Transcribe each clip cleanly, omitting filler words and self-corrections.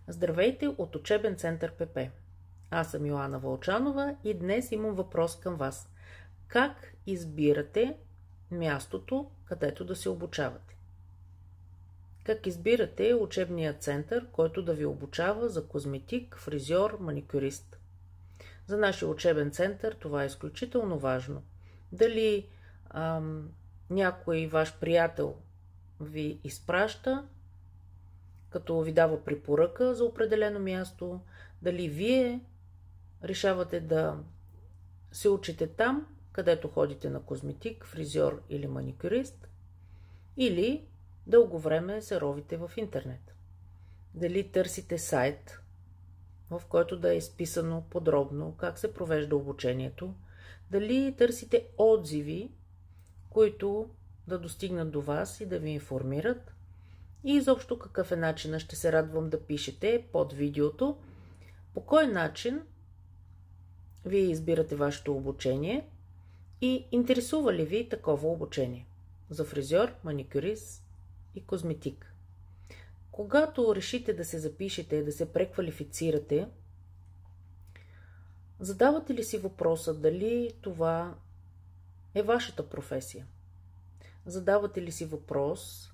Здравейте от учебен център ПП. Аз съм Йоана Вълчанова и днес имам въпрос към вас. Как избирате мястото, където да се обучавате? Как избирате учебния център, който да ви обучава за козметик, фризьор, маникюрист? За нашия учебен център това е изключително важно. Дали някой ваш приятел ви изпраща, като ви дава препоръка за определено място, дали вие решавате да се учите там, където ходите на козметик, фризьор или маникюрист, или дълго време се ровите в интернет. Дали търсите сайт, в който да е изписано подробно как се провежда обучението, дали търсите отзиви, които да достигнат до вас и да ви информират, и изобщо какъв е начинът. Ще се радвам да пишете под видеото по кой начин вие избирате вашето обучение и интересува ли ви такова обучение за фризьор, маникюрист и козметик. Когато решите да се запишете, да се преквалифицирате, задавате ли си въпроса дали това е вашата професия? Задавате ли си въпрос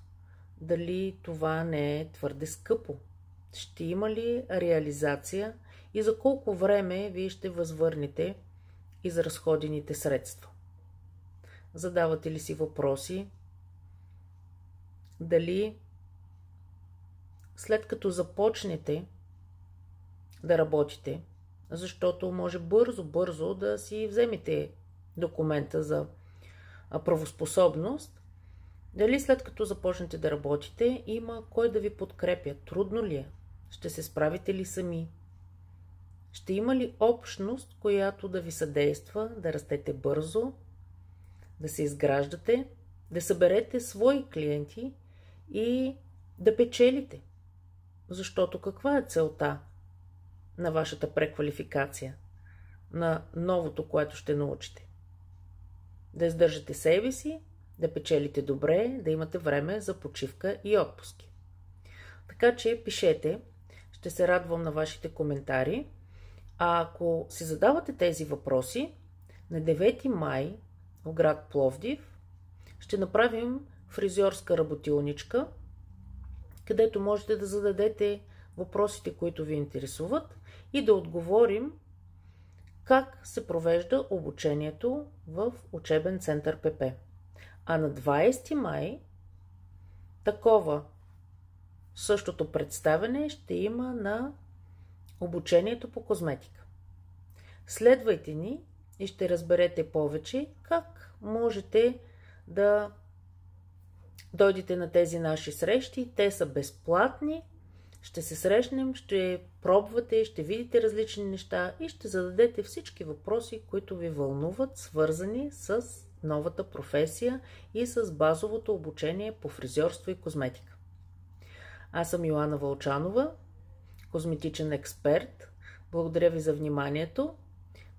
дали това не е твърде скъпо? Ще има ли реализация и за колко време вие ще възвърнете изразходените средства? Задавате ли си въпроси дали след като започнете да работите, защото може бързо да си вземете документа за правоспособност, дали след като започнете да работите, има кой да ви подкрепя? Трудно ли е? Ще се справите ли сами? Ще има ли общност, която да ви съдейства да растете бързо, да се изграждате, да съберете свои клиенти и да печелите? Защото каква е целта на вашата преквалификация, на новото, което ще научите? Да издържате себе си, да печелите добре, да имате време за почивка и отпуски. Така че пишете, ще се радвам на вашите коментари. А ако си задавате тези въпроси, на 9 май в град Пловдив ще направим фризьорска работилничка, където можете да зададете въпросите, които ви интересуват, и да отговорим как се провежда обучението в учебен център ПП. А на 20 май същото представяне ще има на обучението по козметика. Следвайте ни и ще разберете повече как можете да дойдете на тези наши срещи. Те са безплатни. Ще се срещнем, ще пробвате, ще видите различни неща и ще зададете всички въпроси, които ви вълнуват, свързани с новата професия и с базовото обучение по фризьорство и козметика. Аз съм Йоана Вълчанова, козметичен експерт. Благодаря ви за вниманието.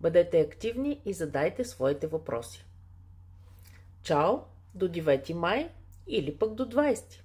Бъдете активни и задайте своите въпроси. Чао! До 9 май или пък до 20.